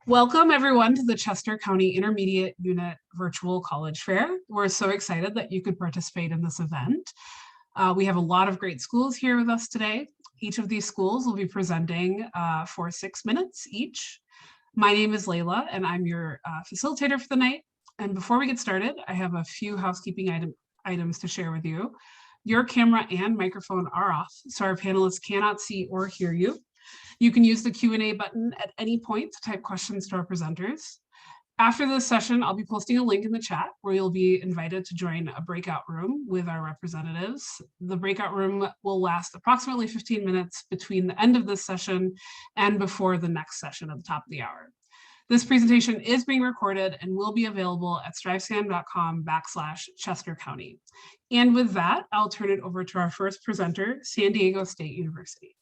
Welcome everyone to the Chester County Intermediate Unit Virtual College Fair. We're so excited that you could participate in this event. We have a lot of great schools here with us today. Each of these schools will be presenting for 6 minutes each. My name is Layla and I'm your facilitator for the night. And before we get started, I have a few housekeeping items to share with you. Your camera and microphone are off, so our panelists cannot see or hear you. You can use the Q&A button at any point to type questions to our presenters. After this session, I'll be posting a link in the chat where you'll be invited to join a breakout room with our representatives. The breakout room will last approximately 15 minutes between the end of this session and before the next session at the top of the hour. This presentation is being recorded and will be available at strivescan.com/Chester County. And with that, I'll turn it over to our first presenter, San Diego State University.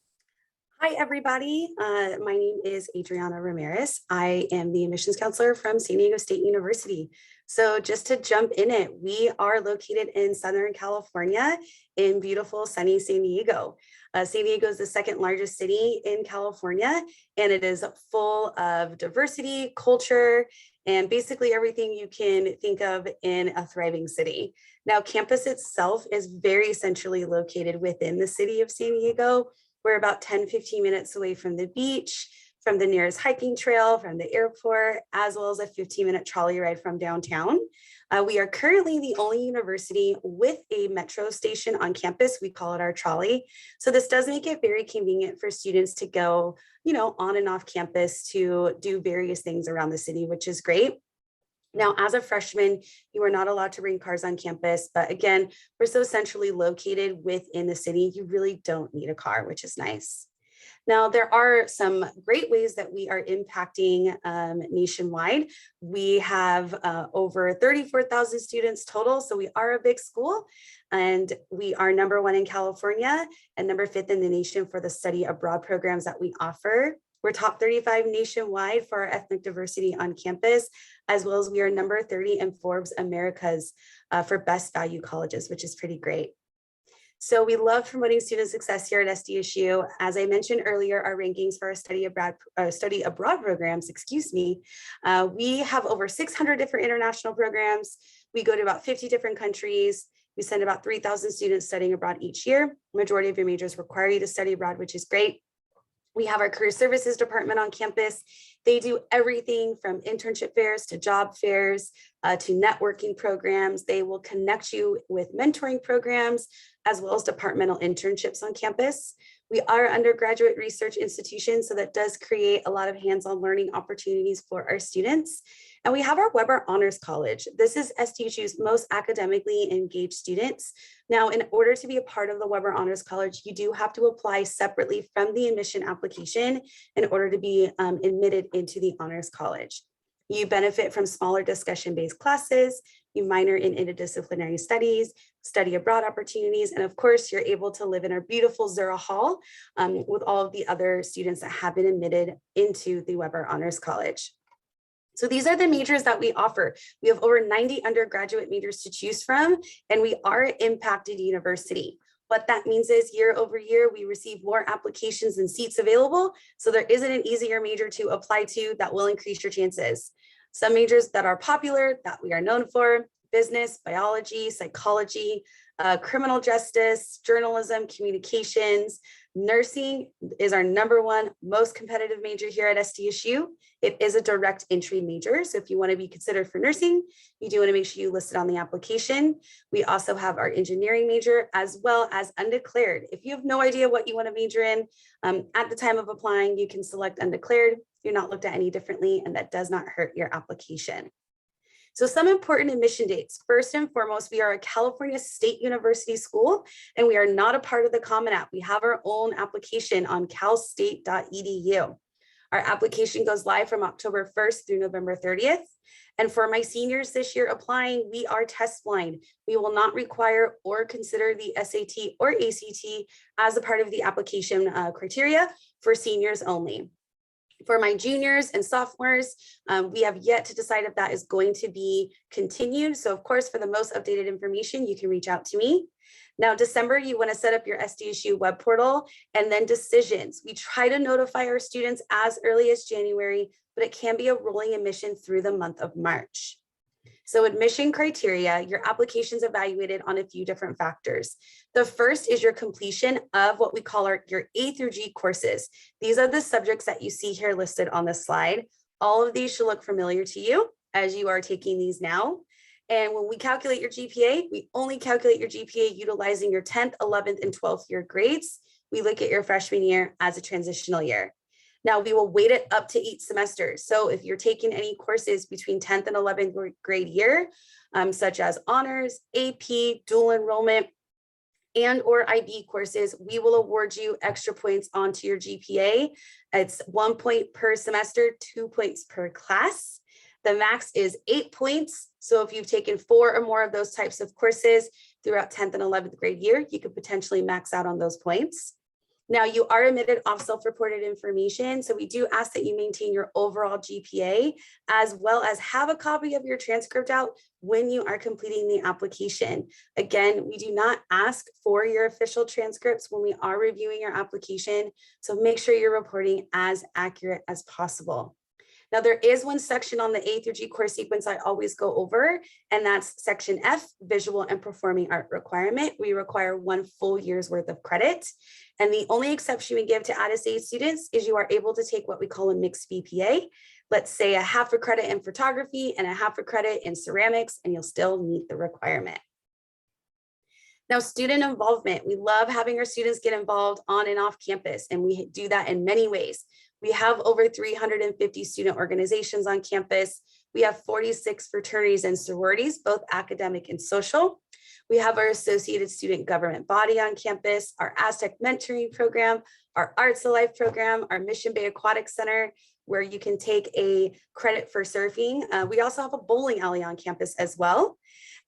Hi, everybody. My name is Adriana Ramirez. I am the admissions counselor from San Diego State University. So just to jump in it, we are located in Southern California in beautiful sunny San Diego. San Diego is the second largest city in California, and it is full of diversity, culture, and basically everything you can think of in a thriving city. Now, campus itself is very centrally located within the city of San Diego. We're about 10-15 minutes away from the beach, from the nearest hiking trail, from the airport, as well as a 15-minute trolley ride from downtown. We are currently the only university with a metro station on campus. We call it our trolley. So this does make it very convenient for students to go, on and off campus to do various things around the city, which is great. Now, as a freshman, you are not allowed to bring cars on campus, but again, we're so centrally located within the city, you really don't need a car, which is nice. Now, there are some great ways that we are impacting nationwide. We have over 34,000 students total, so we are a big school, and we are #1 in California and #5 in the nation for the study abroad programs that we offer. We're top 35 nationwide for our ethnic diversity on campus, as well as we are number 30 in Forbes Americas for best value colleges, which is pretty great. So we love promoting student success here at SDSU. As I mentioned earlier, our rankings for our study abroad programs, we have over 600 different international programs. We go to about 50 different countries. We send about 3,000 students studying abroad each year. Majority of your majors require you to study abroad, which is great. We have our career services department on campus. They do everything from internship fairs to job fairs to networking programs. They will connect you with mentoring programs as well as departmental internships on campus. We are an undergraduate research institution, so that does create a lot of hands-on learning opportunities for our students. And we have our Weber Honors College. This is SDSU's most academically engaged students. Now, in order to be a part of the Weber Honors College, you do have to apply separately from the admission application in order to be admitted into the Honors College. You benefit from smaller discussion-based classes, you minor in interdisciplinary studies, study abroad opportunities, and of course, you're able to live in our beautiful Zura Hall with all of the other students that have been admitted into the Weber Honors College. So these are the majors that we offer. We have over 90 undergraduate majors to choose from, and we are an impacted university. What that means is year over year, we receive more applications than seats available. So there isn't an easier major to apply to that will increase your chances. Some majors that are popular that we are known for: business, biology, psychology, criminal justice, journalism, communications. Nursing is our #1 most competitive major here at SDSU. It is a direct entry major. So if you want to be considered for nursing, you do want to make sure you list it on the application. We also have our engineering major as well as undeclared. If you have no idea what you want to major in, at the time of applying, you can select undeclared. You're not looked at any differently, and that does not hurt your application. So some important admission dates. First and foremost, we are a California State University school, and we are not a part of the Common App. We have our own application on calstate.edu. Our application goes live from October 1st through November 30th. And for my seniors this year applying, we are test blind. We will not require or consider the SAT or ACT as a part of the application criteria for seniors only. For my juniors and sophomores, we have yet to decide if that is going to be continued. So of course, for the most updated information, you can reach out to me. Now, December, you want to set up your SDSU web portal, and then decisions. We try to notify our students as early as January, but it can be a rolling admission through the month of March. So admission criteria, your application's evaluated on a few different factors. The first is your completion of what we call your A through G courses. These are the subjects that you see here listed on this slide. All of these should look familiar to you as you are taking these now. And when we calculate your GPA, we only calculate your GPA utilizing your 10th, 11th, and 12th year grades. We look at your freshman year as a transitional year. Now, we will weight it up to 8 semesters. So if you're taking any courses between 10th and 11th grade year, such as honors, AP, dual enrollment, and or IB courses, we will award you extra points onto your GPA. It's 1 point per semester, 2 points per class. The max is 8 points. So if you've taken 4 or more of those types of courses throughout 10th and 11th grade year, you could potentially max out on those points. Now, you are admitted off self-reported information, so we do ask that you maintain your overall GPA, as well as have a copy of your transcript out when you are completing the application. Again, we do not ask for your official transcripts when we are reviewing your application, so make sure you're reporting as accurate as possible. Now, there is one section on the A through G course sequence I always go over, and that's section F, visual and performing art requirement. We require 1 full year's worth of credit. And the only exception we give to out-of-state students is you are able to take what we call a mixed BPA. Let's say a half a credit in photography and a half a credit in ceramics, and you'll still meet the requirement. Now, student involvement. We love having our students get involved on and off campus, and we do that in many ways. We have over 350 student organizations on campus. We have 46 fraternities and sororities, both academic and social. We have our Associated Student Government Body on campus, our Aztec Mentoring Program, our Arts of Life program, our Mission Bay Aquatic Center, where you can take a credit for surfing. We also have a bowling alley on campus as well.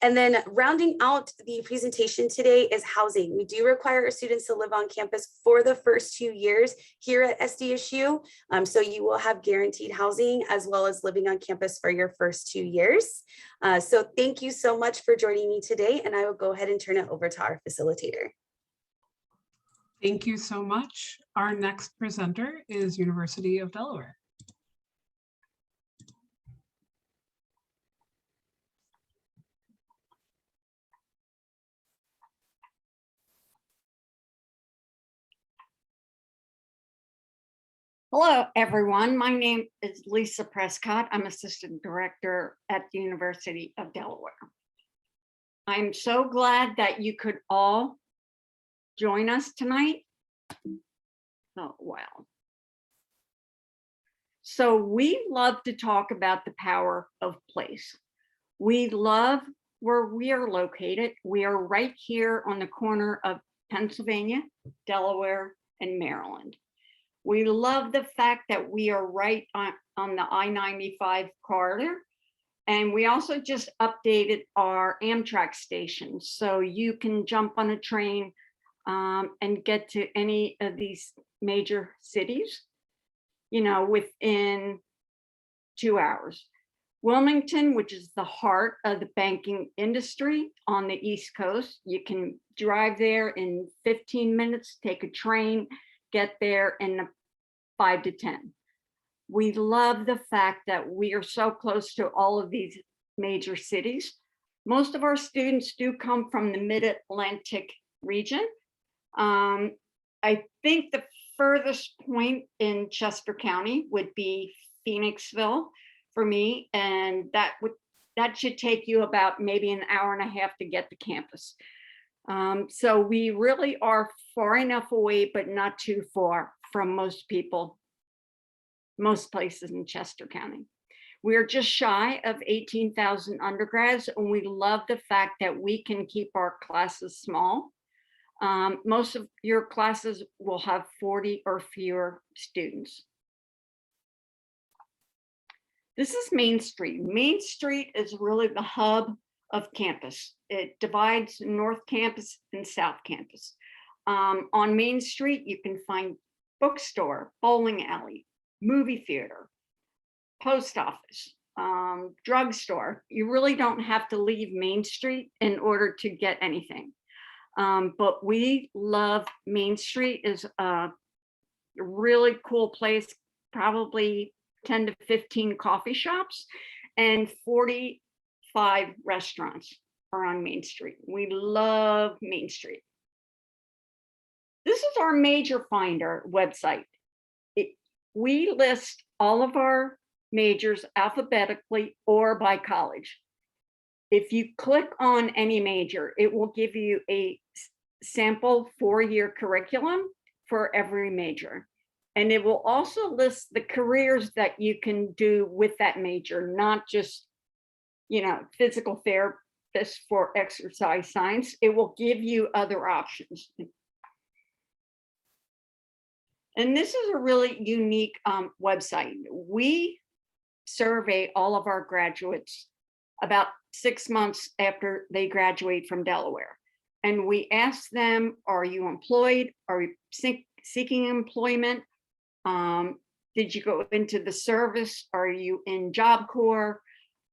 And then rounding out the presentation today is housing. We do require our students to live on campus for the first 2 years here at SDSU. So you will have guaranteed housing as well as living on campus for your first 2 years. So thank you so much for joining me today, and I will go ahead and turn it over to our facilitator. Thank you so much. Our next presenter is University of Delaware. Hello, everyone. My name is Lisa Prescott. I'm Assistant Director at the University of Delaware. I'm so glad that you could all join us tonight. Oh, wow. So we love to talk about the power of place. We love where we are located. We are right here on the corner of Pennsylvania, Delaware, and Maryland. We love the fact that we are right on the I-95 corridor. And we also just updated our Amtrak stations. So you can jump on a train and get to any of these major cities, you know, within 2 hours. Wilmington, which is the heart of the banking industry on the East Coast, you can drive there in 15 minutes, take a train, get there in 5 to 10. We love the fact that we are so close to all of these major cities. Most of our students do come from the Mid-Atlantic region. I think the furthest point in Chester County would be Phoenixville for me, and that should take you about maybe an hour and a half to get to campus. So we really are far enough away, but not too far from most people, most places in Chester County. We're just shy of 18,000 undergrads, and we love the fact that we can keep our classes small. Most of your classes will have 40 or fewer students. This is Main Street. Main Street is really the hub of campus. It divides North Campus and South Campus. On Main Street, you can find bookstore, bowling alley, movie theater, post office, drugstore. You really don't have to leave Main Street in order to get anything. But we love Main Street is a really cool place, probably 10 to 15 coffee shops and 45 restaurants are on Main Street. We love Main Street. This is our major finder website. We list all of our majors alphabetically or by college. If you click on any major, it will give you a sample 4-year curriculum for every major. And it will also list the careers that you can do with that major, not just, physical therapist for exercise science. It will give you other options. And this is a really unique website. We survey all of our graduates about 6 months after they graduate from Delaware. And we ask them, are you employed? Are you seeking employment? Did you go into the service? Are you in Job Corps?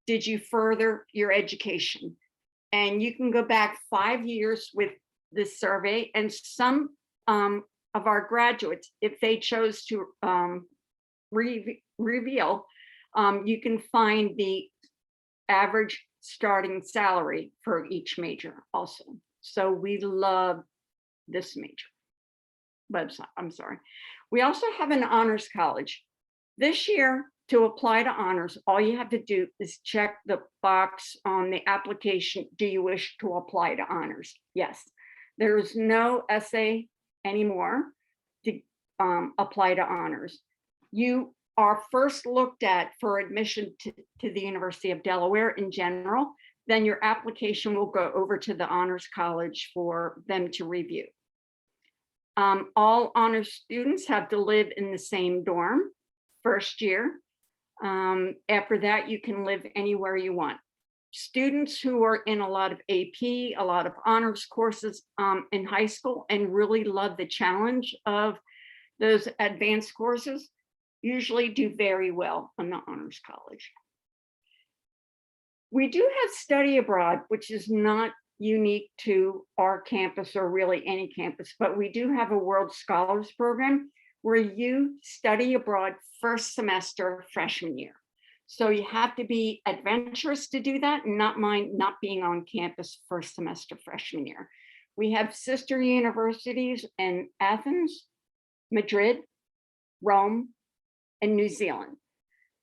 Did you further your education? And you can go back 5 years with this survey, and some of our graduates, if they chose to reveal, you can find the average starting salary for each major also. So we love this major website. I'm sorry. We also have an honors college. This year, to apply to honors, all you have to do is check the box on the application. Do you wish to apply to honors? Yes. There is no essay anymore to apply to honors. You are first looked at for admission to the University of Delaware in general. Then your application will go over to the Honors College for them to review. All honors students have to live in the same dorm first year. After that, you can live anywhere you want. Students who are in a lot of AP, a lot of honors courses in high school and really love the challenge of those advanced courses usually do very well on the Honors College. We do have study abroad, which is not unique to our campus or really any campus, but we do have a World Scholars Program where you study abroad first semester freshman year. So you have to be adventurous to do that and not mind not being on campus first semester freshman year. We have sister universities in Athens, Madrid, Rome, and New Zealand.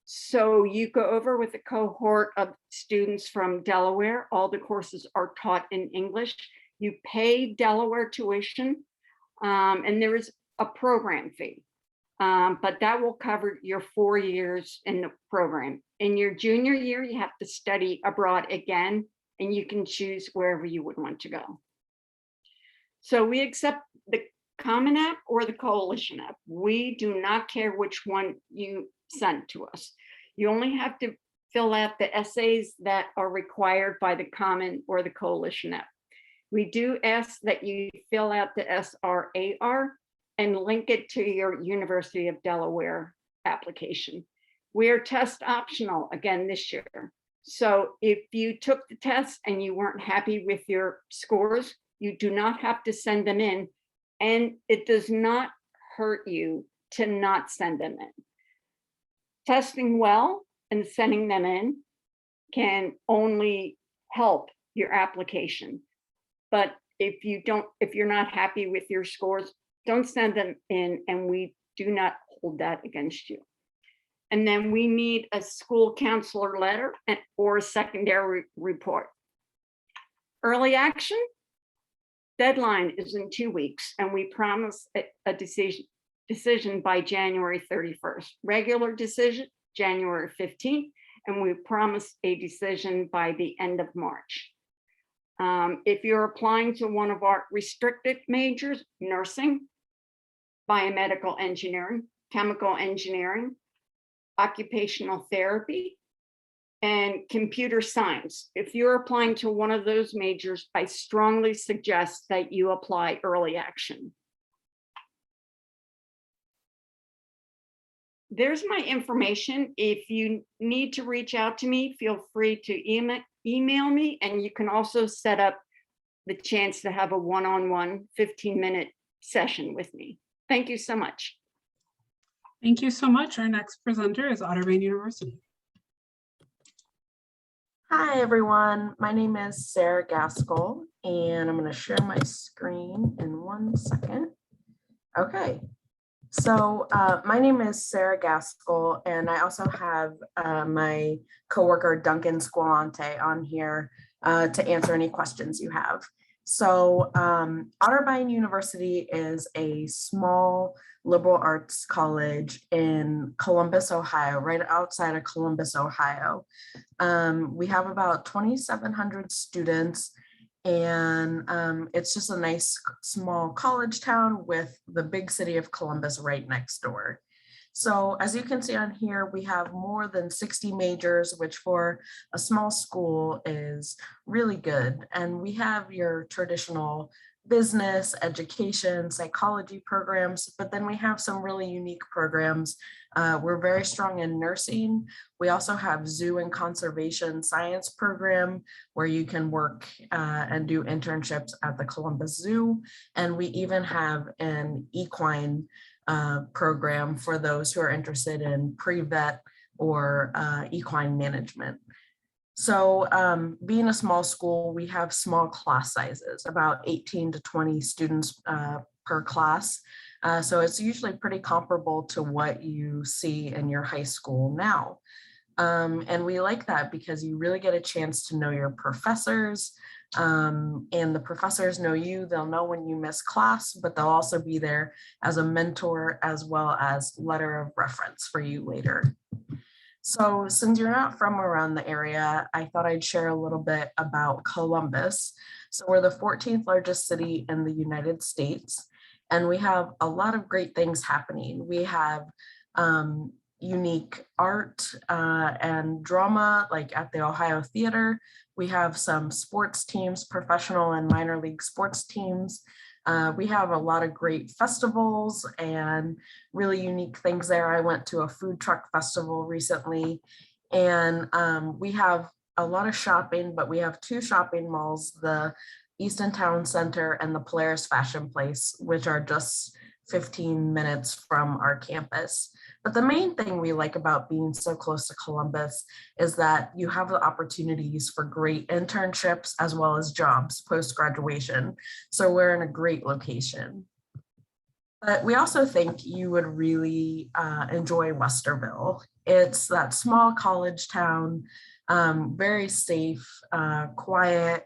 So you go over with a cohort of students from Delaware. All the courses are taught in English. You pay Delaware tuition, and there is a program fee. But that will cover your 4 years in the program. In your junior year, you have to study abroad again, and you can choose wherever you would want to go. So we accept the Common App or the Coalition App. We do not care which one you send to us. You only have to fill out the essays that are required by the Common or the Coalition App. We do ask that you fill out the SRAR and link it to your University of Delaware application. We are test optional again this year. So if you took the test and you weren't happy with your scores, you do not have to send them in, and it does not hurt you to not send them in. Testing well and sending them in can only help your application. But if you're not happy with your scores, don't send them in, and we do not hold that against you. And then we need a school counselor letter or a secondary report. Early action deadline is in 2 weeks, and we promise a decision by January 31st. Regular decision, January 15th, and we promise a decision by the end of March. If you're applying to one of our restricted majors, nursing, biomedical engineering, chemical engineering, occupational therapy, and computer science. If you're applying to one of those majors, I strongly suggest that you apply early action. There's my information. If you need to reach out to me, feel free to email me, and you can also set up the chance to have a one-on-one 15-minute session with me. Thank you so much. Thank you so much. Our next presenter is Otterbein University. Hi, everyone. My name is Sarah Gaskell, and I'm going to share my screen in 1 second. Okay. So my name is Sarah Gaskell, and I also have my coworker Duncan Squalante on here to answer any questions you have. So Otterbein University is a small liberal arts college in Columbus, Ohio, right outside of Columbus, Ohio. We have about 2,700 students, and it's just a nice small college town with the big city of Columbus right next door. So as you can see on here, we have more than 60 majors, which for a small school is really good. And we have your traditional business, education, psychology programs, but then we have some really unique programs. We're very strong in nursing. We also have zoo and conservation science program where you can work and do internships at the Columbus Zoo. And we even have an equine program for those who are interested in pre-vet or equine management. So being a small school, we have small class sizes, about 18 to 20 students per class. So it's usually pretty comparable to what you see in your high school now. And we like that because you really get a chance to know your professors, and the professors know you. They'll know when you miss class, but they'll also be there as a mentor as well as letter of reference for you later. So since you're not from around the area, I thought I'd share a little bit about Columbus. So we're the 14th largest city in the United States, and we have a lot of great things happening. We have unique art and drama, like at the Ohio Theater. We have some sports teams, professional and minor league sports teams. We have a lot of great festivals and really unique things there. I went to a food truck festival recently, and we have a lot of shopping, but we have 2 shopping malls, the Easton Town Center and the Polaris Fashion Place, which are just 15 minutes from our campus. But the main thing we like about being so close to Columbus is that you have the opportunities for great internships as well as jobs post-graduation. So we're in a great location. But we also think you would really enjoy Westerville. It's that small college town, very safe, quiet.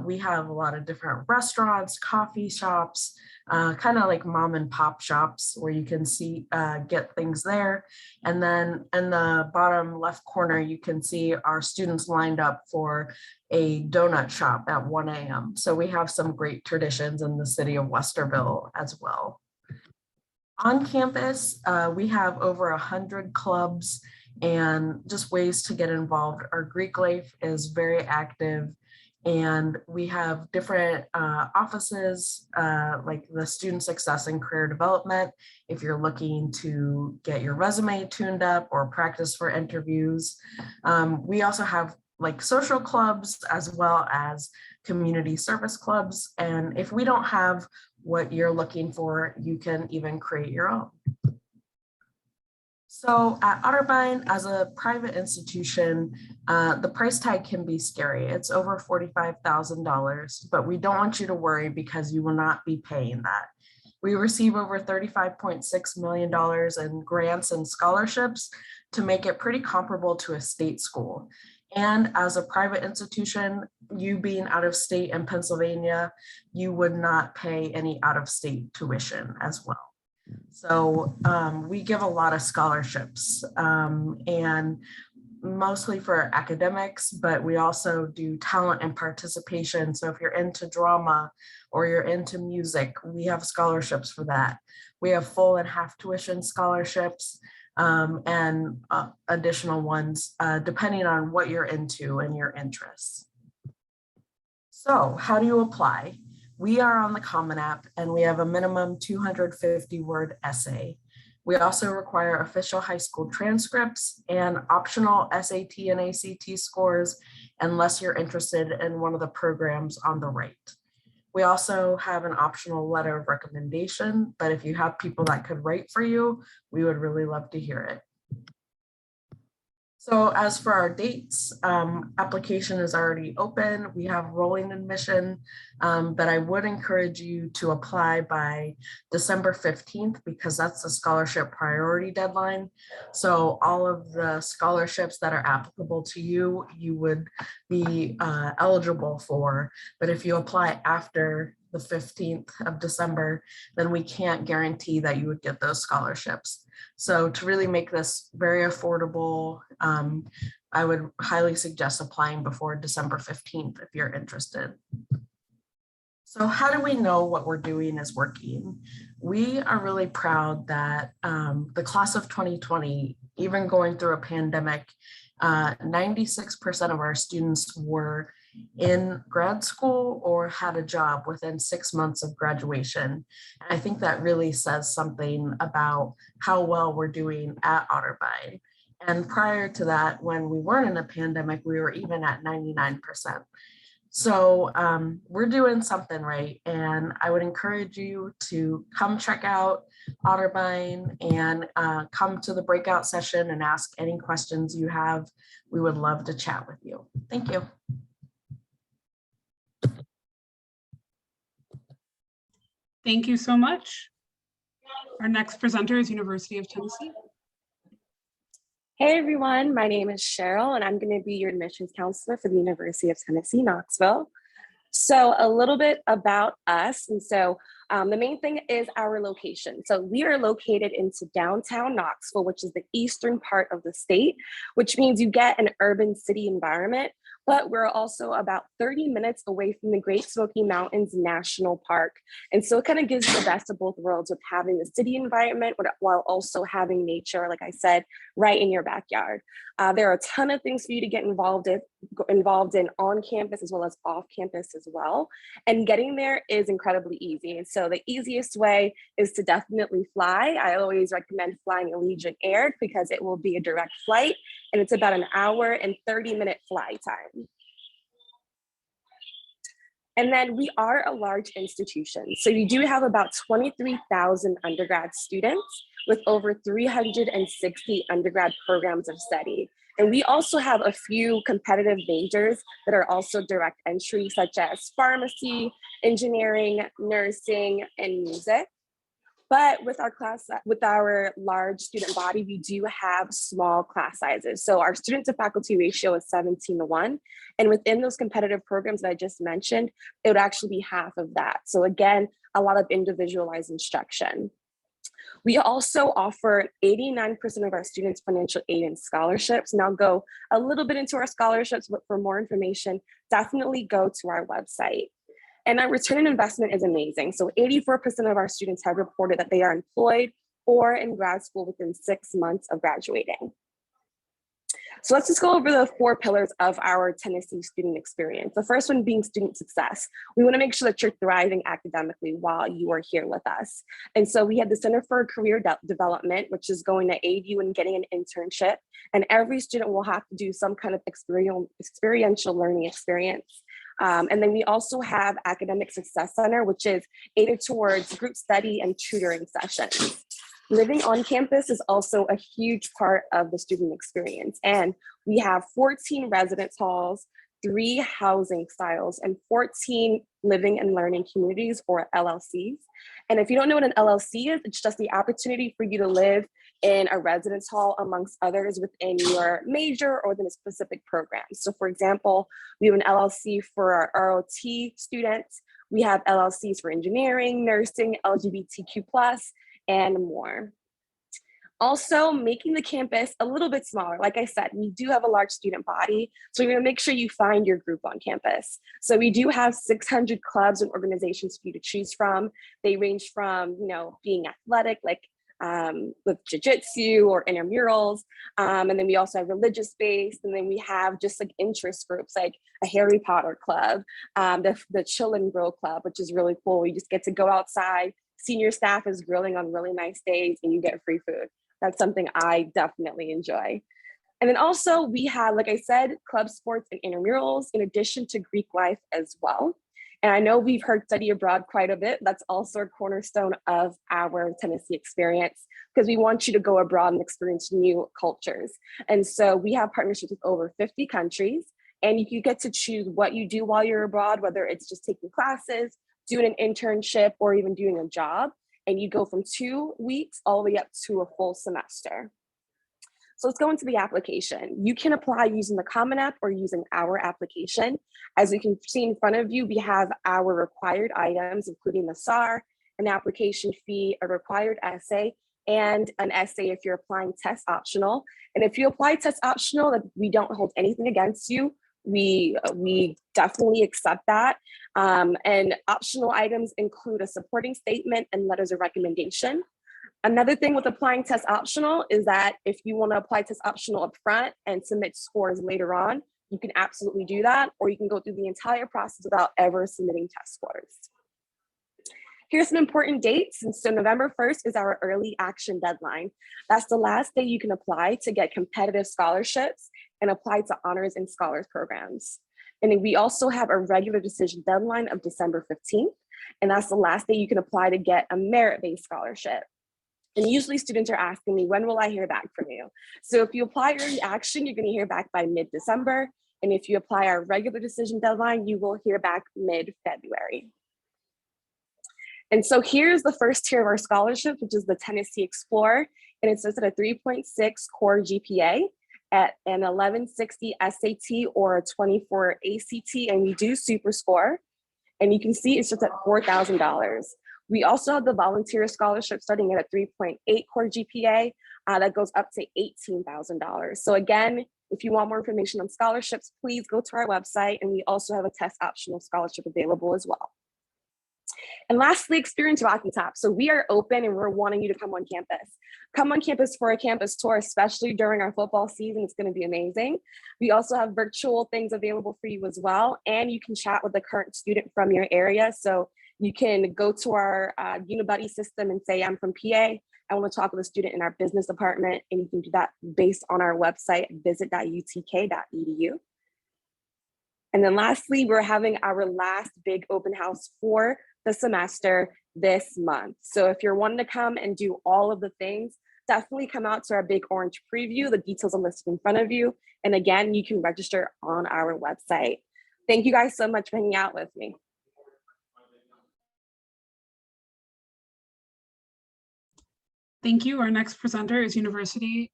We have a lot of different restaurants, coffee shops, kind of like mom and pop shops where you can see, get things there. And then in the bottom left corner, you can see our students lined up for a donut shop at 1 a.m. So we have some great traditions in the city of Westerville as well. On campus, we have over 100 clubs and just ways to get involved. Our Greek life is very active, and we have different offices like the Student Success and Career Development if you're looking to get your resume tuned up or practice for interviews. We also have like social clubs as well as community service clubs. And if we don't have what you're looking for, you can even create your own. So at Otterbein, as a private institution, the price tag can be scary. It's over $45,000, but we don't want you to worry because you will not be paying that. We receive over $35.6 million in grants and scholarships to make it pretty comparable to a state school. And as a private institution, you being out of state in Pennsylvania, you would not pay any out of state tuition as well. So we give a lot of scholarships and mostly for academics, but we also do talent and participation. So if you're into drama or you're into music, we have scholarships for that. We have full and half tuition scholarships and additional ones depending on what you're into and your interests. So how do you apply? We are on the Common App and we have a minimum 250-word essay. We also require official high school transcripts and optional SAT and ACT scores unless you're interested in one of the programs on the right. We also have an optional letter of recommendation, but if you have people that could write for you, we would really love to hear it. So as for our dates, application is already open. We have rolling admission, but I would encourage you to apply by December 15th because that's the scholarship priority deadline. So all of the scholarships that are applicable to you, you would be eligible for. But if you apply after the 15th of December, then we can't guarantee that you would get those scholarships. So to really make this very affordable, I would highly suggest applying before December 15th if you're interested. So how do we know what we're doing is working? We are really proud that the class of 2020, even going through a pandemic, 96% of our students were in grad school or had a job within 6 months of graduation. And I think that really says something about how well we're doing at Otterbein. And prior to that, when we weren't in a pandemic, we were even at 99%. So we're doing something right. And I would encourage you to come check out Otterbein and come to the breakout session and ask any questions you have. We would love to chat with you. Thank you. Thank you so much. Our next presenter is University of Tennessee. Hey everyone, my name is Cheryl and I'm going to be your admissions counselor for the University of Tennessee, Knoxville. So a little bit about us. And so the main thing is our location. So we are located into downtown Knoxville, which is the eastern part of the state, which means you get an urban city environment, but we're also about 30 minutes away from the Great Smoky Mountains National Park. And so it kind of gives you the best of both worlds with having the city environment while also having nature, like I said, right in your backyard. There are a ton of things for you to get involved in on campus as well as off campus as well. And getting there is incredibly easy. And so the easiest way is to definitely fly. I always recommend flying Allegiant Air because it will be a direct flight and it's about an hour and 30-minute fly time. And then we are a large institution. So you do have about 23,000 undergrad students with over 360 undergrad programs of study. And we also have a few competitive majors that are also direct entry, such as pharmacy, engineering, nursing, and music. But with our large student body, we do have small class sizes. So our student to faculty ratio is 17:1. And within those competitive programs that I just mentioned, it would actually be half of that. So again, a lot of individualized instruction. We also offer 89% of our students financial aid and scholarships. And I'll go a little bit into our scholarships, but for more information, definitely go to our website. And our return on investment is amazing. So 84% of our students have reported that they are employed or in grad school within 6 months of graduating. So let's just go over the 4 pillars of our Tennessee student experience. The first one being student success. We want to make sure that you're thriving academically while you are here with us. And so we have the Center for Career Development, which is going to aid you in getting an internship. And every student will have to do some kind of experiential learning experience. And then we also have Academic Success Center, which is aided towards group study and tutoring sessions. Living on campus is also a huge part of the student experience. And we have 14 residence halls, 3 housing styles, and 14 living and learning communities, or LLCs. And if you don't know what an LLC is, it's just the opportunity for you to live in a residence hall amongst others within your major or within a specific program. So for example, we have an LLC for our ROT students. We have LLCs for engineering, nursing, LGBTQ+, and more. Also, making the campus a little bit smaller. Like I said, we do have a large student body, so we're going to make sure you find your group on campus. So we do have 600 clubs and organizations for you to choose from. They range from, being athletic, like with jiu-jitsu or intramurals. And then we also have religious-based, and then we have just like interest groups, like a Harry Potter club, the Chill and Grow Club, which is really cool. You just get to go outside, senior staff is grilling on really nice days and you get free food. That's something I definitely enjoy. And then also we have, like I said, club sports and intramurals in addition to Greek life as well. And I know we've heard study abroad quite a bit. That's also a cornerstone of our Tennessee experience, because we want you to go abroad and experience new cultures. And so we have partnerships with over 50 countries, and you get to choose what you do while you're abroad, whether it's just taking classes, doing an internship, or even doing a job. And you go from 2 weeks all the way up to a full semester. So let's go into the application. You can apply using the Common App or using our application. As you can see in front of you, we have our required items, including the SAR, an application fee, a required essay, and an essay if you're applying test optional. And if you apply test optional, that we don't hold anything against you. We definitely accept that. And optional items include a supporting statement and letters of recommendation. Another thing with applying test optional is that if you want to apply test optional up front and submit scores later on, you can absolutely do that, or you can go through the entire process without ever submitting test scores. Here's some important dates. And so November 1st is our early action deadline. That's the last day you can apply to get competitive scholarships and apply to honors and scholars programs. And then we also have a regular decision deadline of December 15th. And that's the last day you can apply to get a merit-based scholarship. And usually students are asking me, when will I hear back from you? So if you apply early action, you're going to hear back by mid-December. And if you apply our regular decision deadline, you will hear back mid-February. And so here's the first tier of our scholarship, which is the Tennessee Explorer. And it says at a 3.6 core GPA at an 1160 SAT or a 24 ACT, and we do super score. And you can see it's just at $4,000. We also have the volunteer scholarship starting at a 3.8 core GPA that goes up to $18,000. So again, if you want more information on scholarships, please go to our website, and we also have a test optional scholarship available as well. And lastly, Experience Rocky Top. So we are open and we're wanting you to come on campus. Come on campus for a campus tour, especially during our football season. It's going to be amazing. We also have virtual things available for you as well. And you can chat with a current student from your area. So you can go to our Unibuddy system and say, I'm from PA. I want to talk with a student in our business department. And you can do that based on our website, visit.utk.edu. And then lastly, we're having our last big open house for the semester this month. So if you're wanting to come and do all of the things, definitely come out to our big orange preview. The details are listed in front of you. And again, you can register on our website. Thank you guys so much for hanging out with me. Thank you. Our next presenter is University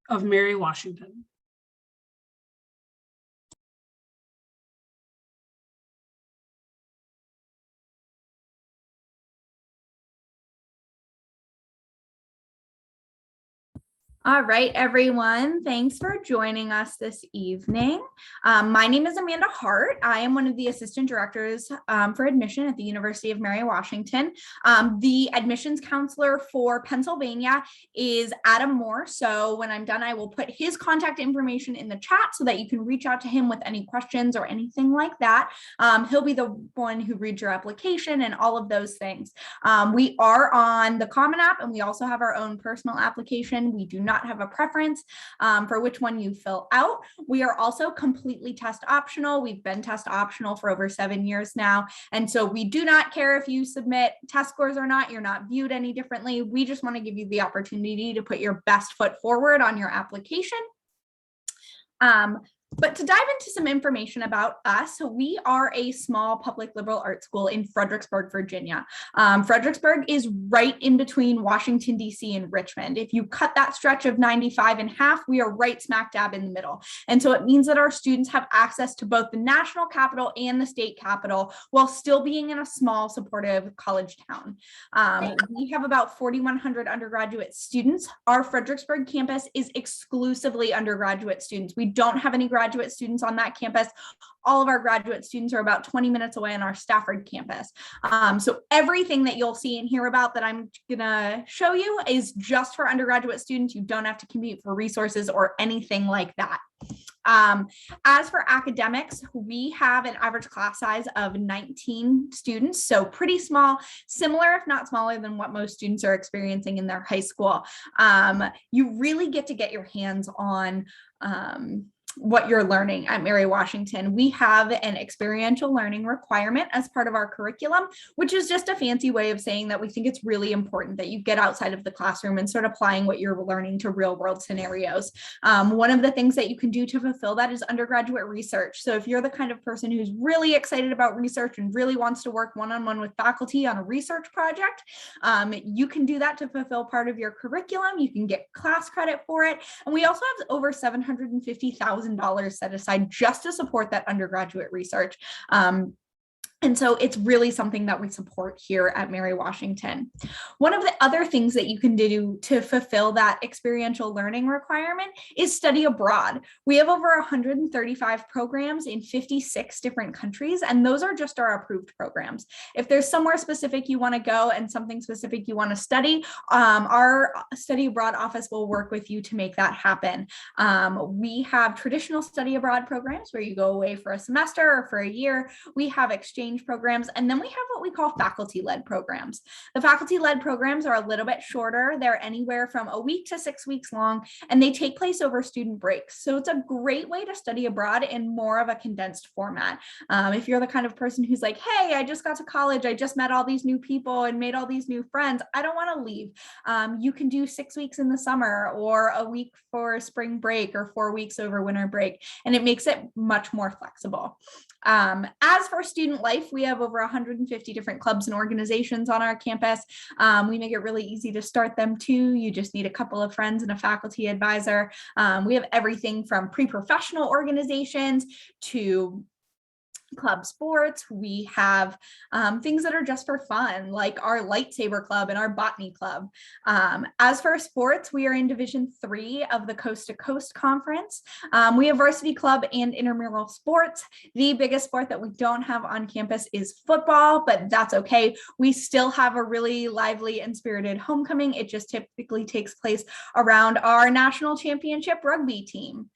of Mary Washington. All right, everyone. Thanks for joining us this evening. My name is Amanda Hart. I am one of the assistant directors for admission at the University of Mary Washington. The admissions counselor for Pennsylvania is Adam Moore. So when I'm done, I will put his contact information in the chat so that you can reach out to him with any questions or anything like that. He'll be the one who reads your application and all of those things. We are on the Common App, and we also have our own personal application. We do not have a preference for which one you fill out. We are also completely test optional. We've been test optional for over 7 years now. And so we do not care if you submit test scores or not. You're not viewed any differently. We just want to give you the opportunity to put your best foot forward on your application. But to dive into some information about us, we are a small public liberal arts school in Fredericksburg, Virginia. Fredericksburg is right in between Washington, D.C. and Richmond. If you cut that stretch of 95 in half, we are right smack dab in the middle. And so it means that our students have access to both the national capital and the state capital while still being in a small, supportive college town. We have about 4,100 undergraduate students. Our Fredericksburg campus is exclusively undergraduate students. We don't have any graduate students on that campus. All of our graduate students are about 20 minutes away on our Stafford campus. So everything that you'll see and hear about that I'm gonna show you is just for undergraduate students. You don't have to commute for resources or anything like that. As for academics, we have an average class size of 19 students, so pretty small, similar if not smaller than what most students are experiencing in their high school. You really get to get your hands on what you're learning at Mary Washington. We have an experiential learning requirement as part of our curriculum, which is just a fancy way of saying that we think it's really important that you get outside of the classroom and start applying what you're learning to real world scenarios. One of the things that you can do to fulfill that is undergraduate research. So if you're the kind of person who's really excited about research and really wants to work one-on-one with faculty on a research project, you can do that to fulfill part of your curriculum. You can get class credit for it. And we also have over $750,000 set aside just to support that undergraduate research. And so it's really something that we support here at Mary Washington. One of the other things that you can do to fulfill that experiential learning requirement is study abroad. We have over 135 programs in 56 different countries, and those are just our approved programs. If there's somewhere specific you want to go and something specific you want to study, our study abroad office will work with you to make that happen. We have traditional study abroad programs where you go away for a semester or for a year. We have exchange programs, and then we have what we call faculty-led programs. The faculty-led programs are a little bit shorter. They're anywhere from a week to 6 weeks long, and they take place over student breaks. So it's a great way to study abroad in more of a condensed format. If you're the kind of person who's like, hey, I just got to college, I just met all these new people and made all these new friends, I don't want to leave. You can do 6 weeks in the summer, or a week for spring break, or 4 weeks over winter break, and it makes it much more flexible. As for student life, we have over 150 different clubs and organizations on our campus. We make it really easy to start them too. You just need a couple of friends and a faculty advisor. We have everything from pre-professional organizations to club sports. We have things that are just for fun, like our lightsaber club and our botany club. As for sports, we are in Division 3 of the Coast to Coast Conference. We have varsity club and intramural sports. The biggest sport that we don't have on campus is football, but that's okay. We still have a really lively and spirited homecoming. It just typically takes place around our national championship rugby team.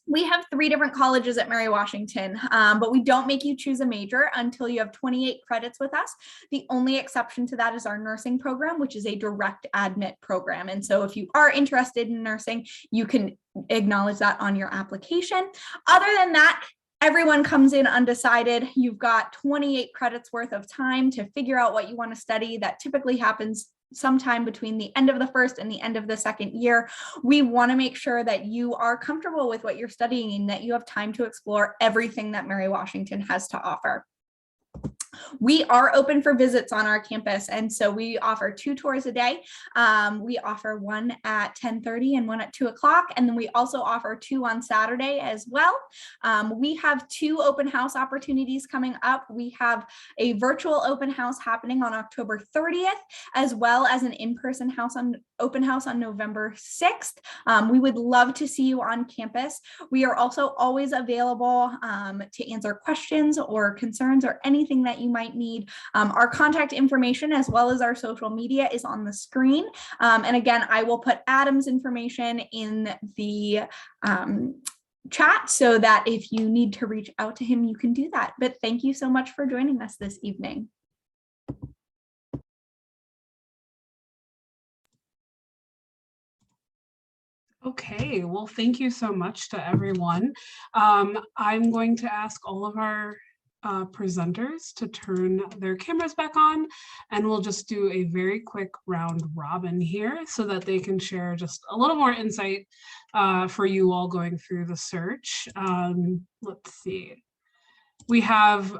We have 3 different colleges at Mary Washington, but we don't make you choose a major until you have 28 credits with us. The only exception to that is our nursing program, which is a direct admit program. And so if you are interested in nursing, you can acknowledge that on your application. Other than that, everyone comes in undecided. You've got 28 credits worth of time to figure out what you want to study. That typically happens sometime between the end of the first and the end of the second year. We want to make sure that you are comfortable with what you're studying and that you have time to explore everything that Mary Washington has to offer. We are open for visits on our campus, and so we offer 2 tours a day. We offer one at 10:30 and one at 2 o'clock, and then we also offer 2 on Saturday as well. We have 2 open house opportunities coming up. We have a virtual open house happening on October 30th, as well as an in-person open house on November 6th. We would love to see you on campus. We are also always available to answer questions or concerns or anything that you might need. Our contact information, as well as our social media, is on the screen. And again, I will put Adam's information in the chat so that if you need to reach out to him, you can do that. But thank you so much for joining us this evening. Okay, well, thank you so much to everyone. I'm going to ask all of our presenters to turn their cameras back on, and we'll just do a very quick round robin here so that they can share just a little more insight for you all going through the search. Let's see. We have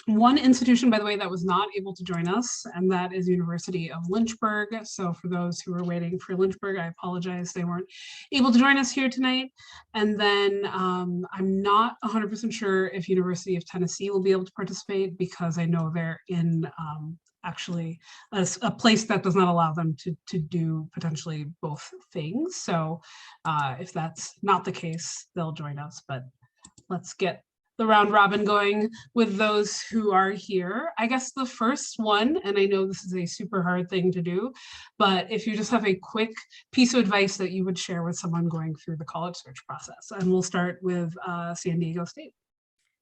one institution, by the way, that was not able to join us, and that is University of Lynchburg. So for those who are waiting for Lynchburg, I apologize, they weren't able to join us here tonight. And then I'm not 100% sure if University of Tennessee will be able to participate, because I know they're in actually a place that does not allow them to do potentially both things. So if that's not the case, they'll join us, but let's get the round robin going with those who are here. I guess the first one, and I know this is a super hard thing to do, but if you just have a quick piece of advice that you would share with someone going through the college search process, and we'll start with San Diego State.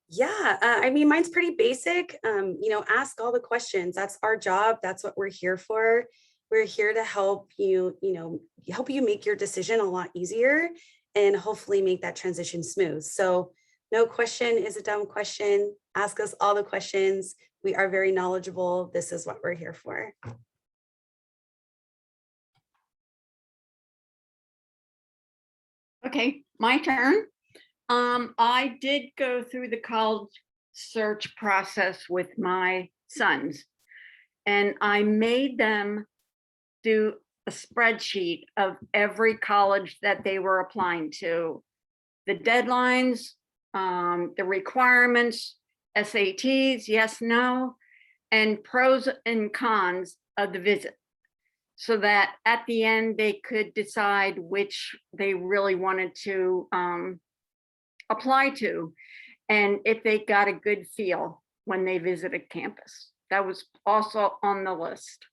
Yeah, I mean, mine's pretty basic. Ask all the questions. That's our job. That's what we're here for. We're here to help you, help you make your decision a lot easier and hopefully make that transition smooth. So no question is a dumb question. Ask us all the questions. We are very knowledgeable. This is what we're here for. Okay, my turn. I did go through the college search process with my sons, and I made them do a spreadsheet of every college that they were applying to, the deadlines, the requirements, SATs, yes, no, and pros and cons of the visit, so that at the end they could decide which they really wanted to apply to, and if they got a good feel when they visited campus. That was also on the list.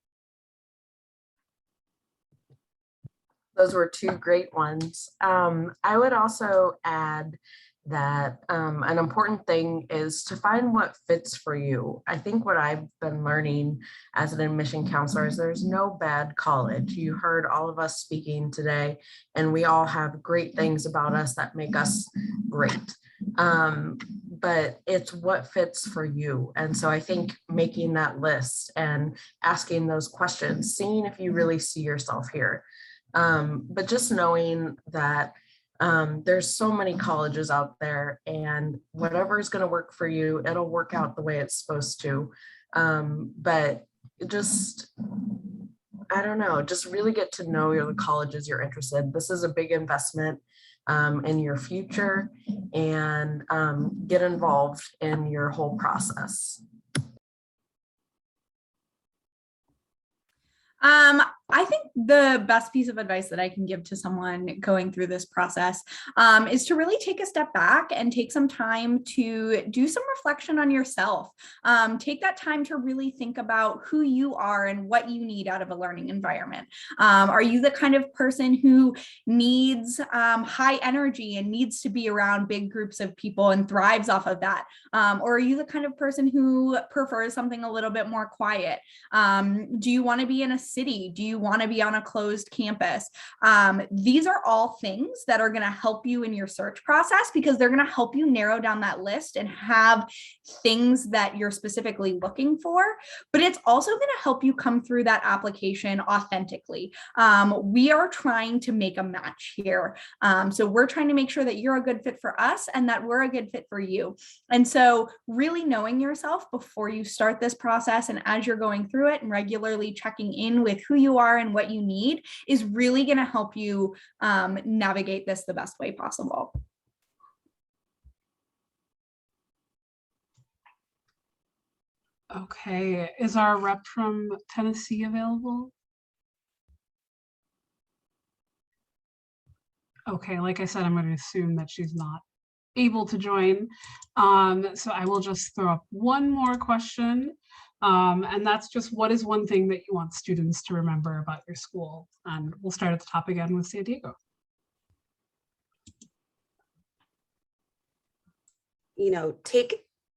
Those were two great ones. I would also add that an important thing is to find what fits for you. I think what I've been learning as an admission counselor is there's no bad college. You heard all of us speaking today, and we all have great things about us that make us great. But it's what fits for you. And so I think making that list and asking those questions, seeing if you really see yourself here. But just knowing that there's so many colleges out there, and whatever is going to work for you, it'll work out the way it's supposed to. But just, I don't know, just really get to know the colleges you're interested in. This is a big investment in your future, and get involved in your whole process. I think the best piece of advice that I can give to someone going through this process is to really take a step back and take some time to do some reflection on yourself. Take that time to really think about who you are and what you need out of a learning environment. Are you the kind of person who needs high energy and needs to be around big groups of people and thrives off of that? Or are you the kind of person who prefers something a little bit more quiet? Do you want to be in a city? Do you want to be on a closed campus? These are all things that are going to help you in your search process, because they're going to help you narrow down that list and have things that you're specifically looking for. But it's also going to help you come through that application authentically. We are trying to make a match here. So we're trying to make sure that you're a good fit for us and that we're a good fit for you. And so really knowing yourself before you start this process, and as you're going through it and regularly checking in with who you are and what you need, is really going to help you navigate this the best way possible. Okay, is our rep from Tennessee available? Okay, like I said, I'm going to assume that she's not able to join. So I will just throw up one more question. And that's just, what is one thing that you want students to remember about your school? And we'll start at the top again with San Diego.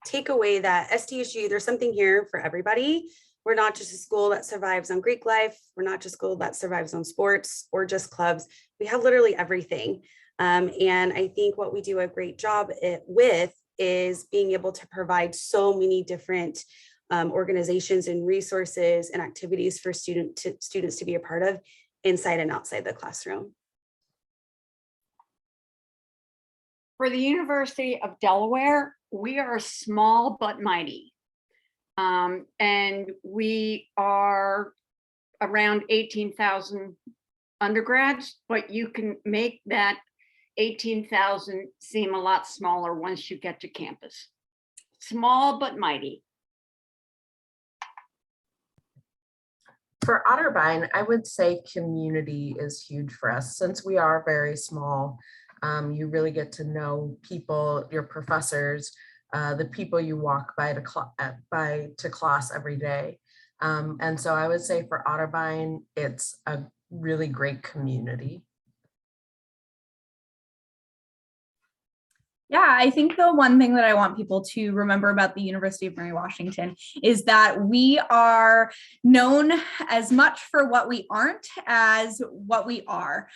Take away that SDSU, there's something here for everybody. We're not just a school that survives on Greek life. We're not just a school that survives on sports or just clubs. We have literally everything. And I think what we do a great job with is being able to provide so many different organizations and resources and activities for students to be a part of inside and outside the classroom. For the University of Delaware, we are small but mighty. And we are around 18,000 undergrads, but you can make that 18,000 seem a lot smaller once you get to campus. Small but mighty. For Otterbein, I would say community is huge for us. Since we are very small, you really get to know people, your professors, the people you walk by to class every day. And so I would say for Otterbein, it's a really great community. Yeah, I think the one thing that I want people to remember about the University of Mary Washington is that we are known as much for what we aren't as what we are.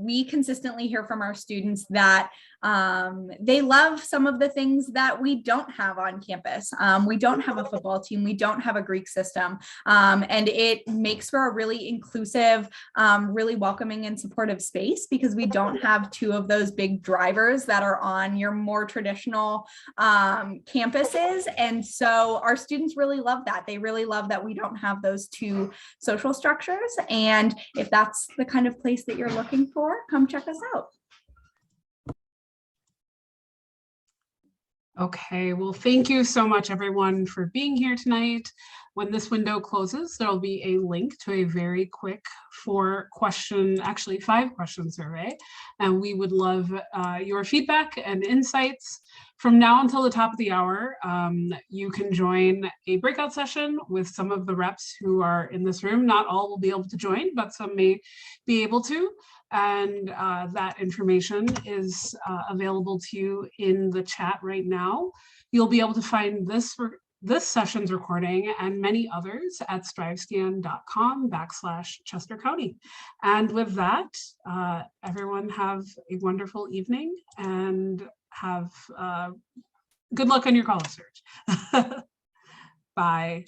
We consistently hear from our students that they love some of the things that we don't have on campus. We don't have a football team, we don't have a Greek system, and it makes for a really inclusive, really welcoming and supportive space because we don't have two of those big drivers that are on your more traditional campuses. And so our students really love that. They really love that we don't have those two social structures. And if that's the kind of place that you're looking for, come check us out. Okay, well, thank you so much, everyone, for being here tonight. When this window closes, there'll be a link to a very quick 5-question survey. And we would love your feedback and insights. From now until the top of the hour, you can join a breakout session with some of the reps who are in this room. Not all will be able to join, but some may be able to. And that information is available to you in the chat right now. You'll be able to find this session's recording and many others at strivescan.com/Chester County. And with that, everyone have a wonderful evening and have good luck on your college search. Bye.